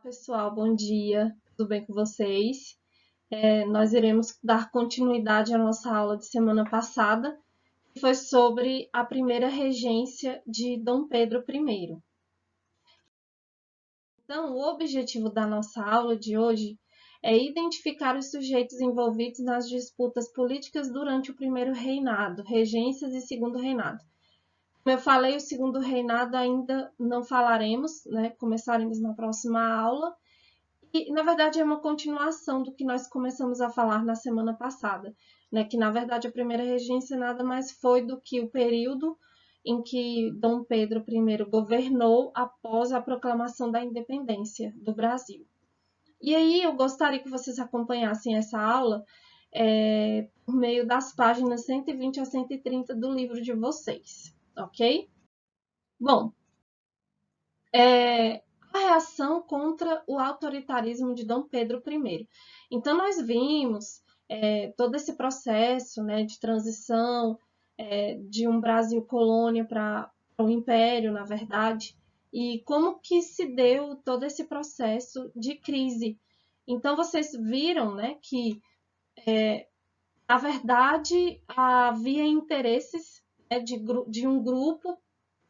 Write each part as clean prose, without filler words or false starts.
Pessoal, bom dia, tudo bem com vocês? Nós iremos dar continuidade à nossa aula de semana passada, que foi sobre a primeira regência de Dom Pedro I. Então, o objetivo da nossa aula de hoje é identificar os sujeitos envolvidos nas disputas políticas durante o primeiro reinado, regências e segundo reinado. Como eu falei, o segundo reinado ainda não falaremos, né? Começaremos na próxima aula. E, na verdade, é uma continuação do que nós começamos a falar na semana passada, né? Que, na verdade, a primeira regência nada mais foi do que o período em que Dom Pedro I governou após a proclamação da independência do Brasil. E aí eu gostaria que vocês acompanhassem essa aula por meio das páginas 120 a 130 do livro de vocês, ok? Bom, a reação contra o autoritarismo de Dom Pedro I. Então, nós vimos todo esse processo, né, de transição de um Brasil colônia para um império, na verdade, e como que se deu todo esse processo de crise. Então, vocês viram, né, que, na verdade, havia interesses, né, de um grupo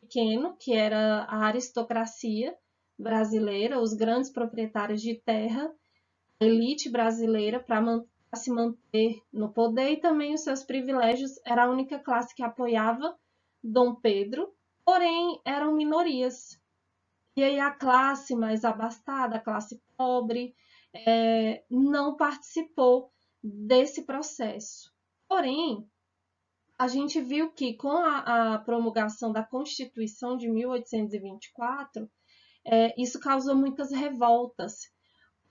pequeno, que era a aristocracia brasileira, os grandes proprietários de terra, a elite brasileira, para se manter no poder, e também os seus privilégios. Era a única classe que apoiava Dom Pedro, porém eram minorias. E aí a classe mais abastada, a classe pobre, não participou desse processo. Porém, a gente viu que com a promulgação da Constituição de 1824, isso causou muitas revoltas,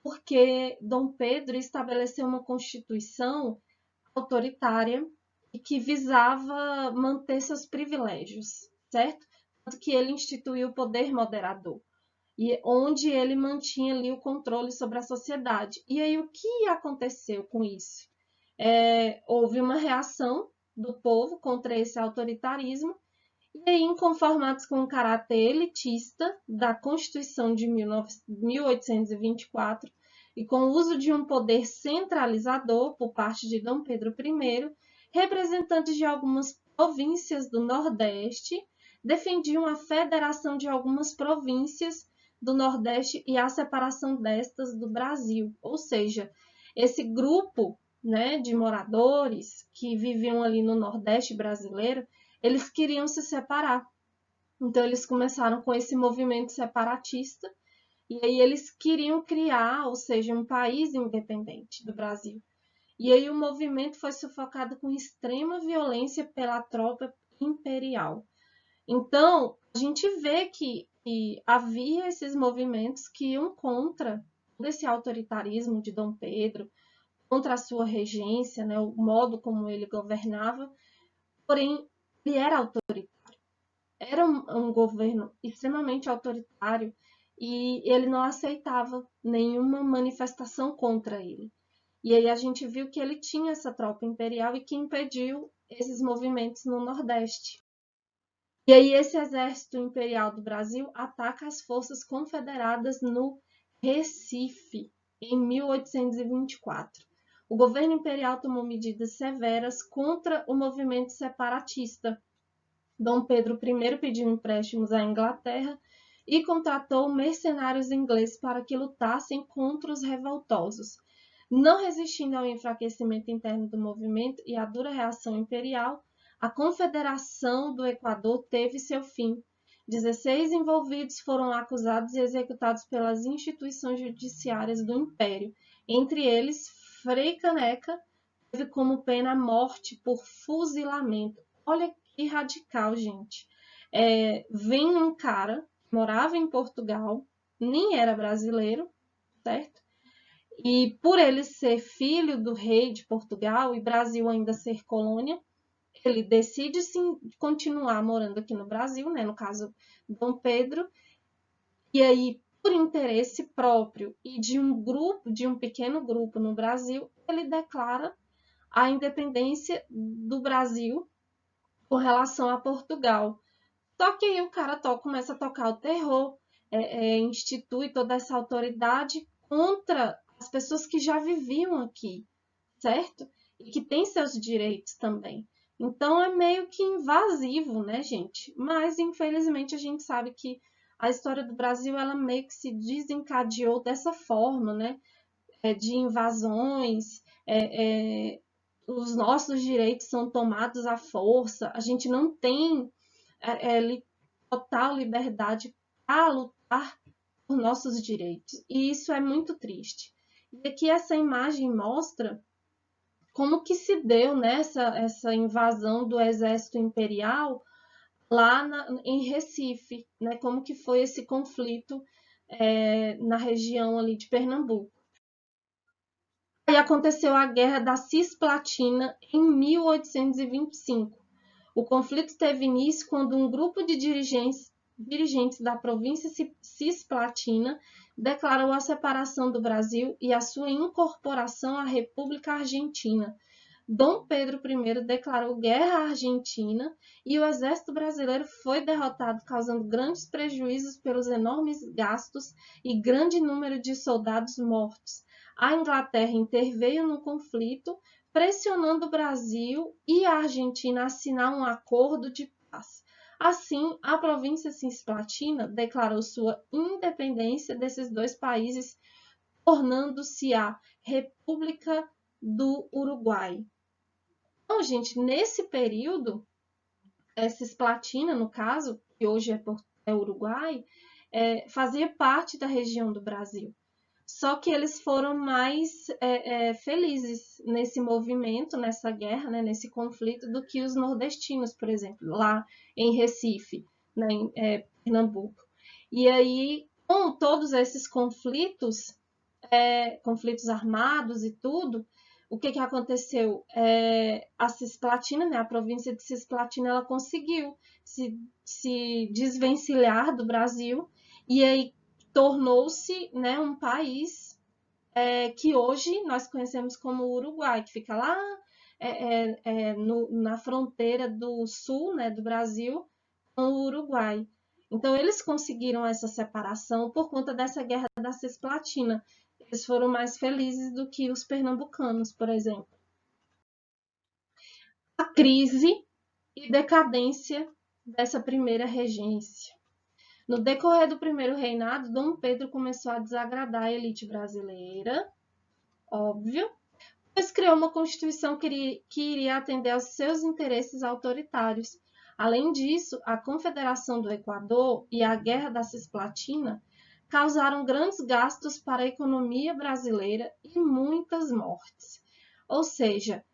porque Dom Pedro estabeleceu uma Constituição autoritária e que visava manter seus privilégios, certo? Tanto que ele instituiu o poder moderador, e onde ele mantinha ali o controle sobre a sociedade. E aí o que aconteceu com isso? Houve uma reação do povo contra esse autoritarismo, e aí, inconformados com o caráter elitista da Constituição de 1824 e com o uso de um poder centralizador por parte de Dom Pedro I, representantes de algumas províncias do Nordeste defendiam a federação de algumas províncias do Nordeste e a separação destas do Brasil. Ou seja, esse grupo, né, de moradores que viviam ali no Nordeste brasileiro, eles queriam se separar. Então, eles começaram com esse movimento separatista, e aí eles queriam criar, ou seja, um país independente do Brasil. E aí o movimento foi sufocado com extrema violência pela tropa imperial. Então, a gente vê que havia esses movimentos que iam contra esse autoritarismo de Dom Pedro, contra a sua regência, né, o modo como ele governava, porém, ele era autoritário. Era um governo extremamente autoritário e ele não aceitava nenhuma manifestação contra ele. E aí a gente viu que ele tinha essa tropa imperial e que impediu esses movimentos no Nordeste. E aí esse exército imperial do Brasil ataca as forças confederadas no Recife, em 1824. O governo imperial tomou medidas severas contra o movimento separatista. Dom Pedro I pediu empréstimos à Inglaterra e contratou mercenários ingleses para que lutassem contra os revoltosos. Não resistindo ao enfraquecimento interno do movimento e à dura reação imperial, a Confederação do Equador teve seu fim. 16 envolvidos foram acusados e executados pelas instituições judiciárias do Império. Entre eles, Frei Caneca teve como pena a morte por fuzilamento. Olha que radical, gente. Vem um cara que morava em Portugal, nem era brasileiro, certo? E por ele ser filho do rei de Portugal e Brasil ainda ser colônia, ele decide sim continuar morando aqui no Brasil, né? No caso, Dom Pedro, e aí, por interesse próprio e de um pequeno grupo no Brasil, ele declara a independência do Brasil com relação a Portugal. Só que aí o cara começa a tocar o terror, institui toda essa autoridade contra as pessoas que já viviam aqui, certo? E que têm seus direitos também. Então é meio que invasivo, né, gente? Mas infelizmente a gente sabe que a história do Brasil ela meio que se desencadeou dessa forma, né? De invasões, os nossos direitos são tomados à força, a gente não tem total liberdade para lutar por nossos direitos. E isso é muito triste. E aqui essa imagem mostra como que se deu essa invasão do exército imperial lá em Recife, né? Como que foi esse conflito na região ali de Pernambuco. Aí aconteceu a Guerra da Cisplatina em 1825. O conflito teve início quando um grupo de dirigentes da província cisplatina declarou a separação do Brasil e a sua incorporação à República Argentina. Dom Pedro I declarou guerra à Argentina e o exército brasileiro foi derrotado, causando grandes prejuízos pelos enormes gastos e grande número de soldados mortos. A Inglaterra interveio no conflito, pressionando o Brasil e a Argentina a assinar um acordo de paz. Assim, a província cisplatina declarou sua independência desses dois países, tornando-se a República do Uruguai. Então, gente, nesse período, Cisplatina, no caso, que hoje é Uruguai, fazia parte da região do Brasil. Só que eles foram mais felizes nesse movimento, nessa guerra, né, nesse conflito, do que os nordestinos, por exemplo, lá em Recife, né, em Pernambuco. E aí, com todos esses conflitos, conflitos armados e tudo, o que aconteceu? A Cisplatina, né, a província de Cisplatina, ela conseguiu se desvencilhar do Brasil e aí tornou-se, né, um país que hoje nós conhecemos como Uruguai, que fica lá na fronteira do sul, né, do Brasil com o Uruguai. Então, eles conseguiram essa separação por conta dessa guerra da Cisplatina. Eles foram mais felizes do que os pernambucanos, por exemplo. A crise e decadência dessa primeira regência. No decorrer do primeiro reinado, Dom Pedro começou a desagradar a elite brasileira, óbvio, pois criou uma constituição que iria atender aos seus interesses autoritários. Além disso, a Confederação do Equador e a Guerra da Cisplatina causaram grandes gastos para a economia brasileira e muitas mortes. Ou seja,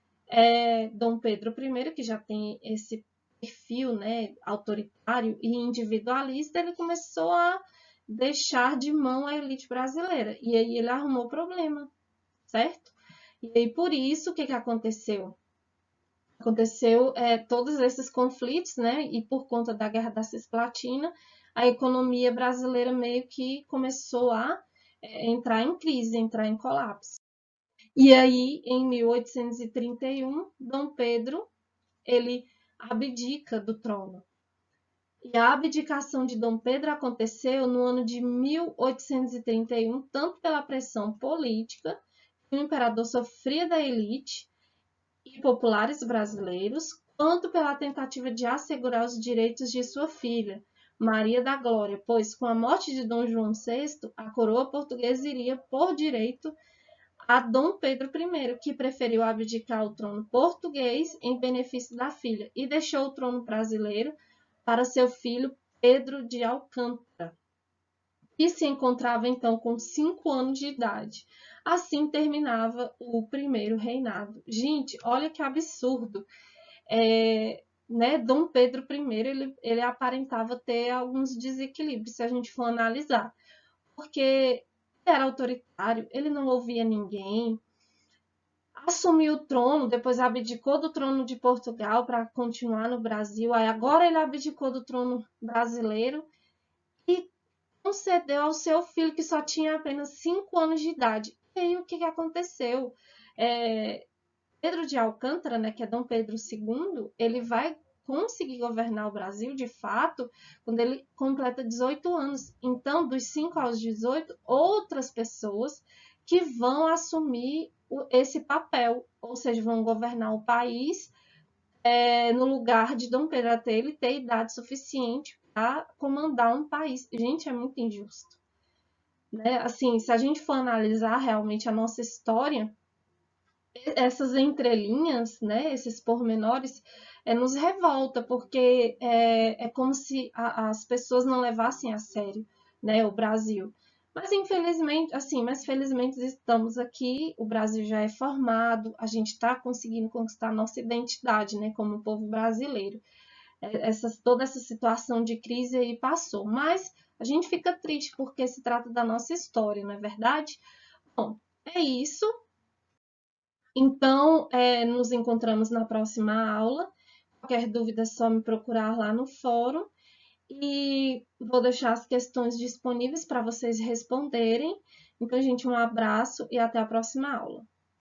Dom Pedro I, que já tem esse perfil, né, autoritário e individualista, ele começou a deixar de mão a elite brasileira. E aí ele arrumou problema, certo? E aí por isso, o que aconteceu? Aconteceu todos esses conflitos, né? E por conta da Guerra da Cisplatina, a economia brasileira meio que começou a entrar em crise, entrar em colapso. E aí, em 1831, Dom Pedro, ele abdica do trono. E a abdicação de Dom Pedro aconteceu no ano de 1831, tanto pela pressão política que o imperador sofria da elite e populares brasileiros, quanto pela tentativa de assegurar os direitos de sua filha, Maria da Glória, pois com a morte de Dom João VI, a coroa portuguesa iria por direito a Dom Pedro I, que preferiu abdicar o trono português em benefício da filha e deixou o trono brasileiro para seu filho Pedro de Alcântara, que se encontrava então com 5 anos de idade. Assim terminava o primeiro reinado. Gente, olha que absurdo. Né, Dom Pedro I, ele aparentava ter alguns desequilíbrios, se a gente for analisar. Porque ele era autoritário, ele não ouvia ninguém, assumiu o trono, depois abdicou do trono de Portugal para continuar no Brasil, aí agora ele abdicou do trono brasileiro e concedeu ao seu filho, que só tinha apenas 5 anos de idade. E aí o que aconteceu? Pedro de Alcântara, né, que é Dom Pedro II, ele vai conseguir governar o Brasil, de fato, quando ele completa 18 anos. Então, dos 5 aos 18, outras pessoas que vão assumir esse papel, ou seja, vão governar o país no lugar de Dom Pedro até ele ter idade suficiente para comandar um país. Gente, é muito injusto. Né? Assim, se a gente for analisar realmente a nossa história, essas entrelinhas, né, esses pormenores, nos revolta, porque é como se as pessoas não levassem a sério, né, o Brasil. Mas felizmente estamos aqui, o Brasil já é formado, a gente está conseguindo conquistar nossa identidade, né, como povo brasileiro. Toda essa situação de crise aí passou, mas a gente fica triste porque se trata da nossa história, não é verdade? Bom, é isso. Então, nos encontramos na próxima aula. Qualquer dúvida é só me procurar lá no fórum. E vou deixar as questões disponíveis para vocês responderem. Então, gente, um abraço e até a próxima aula.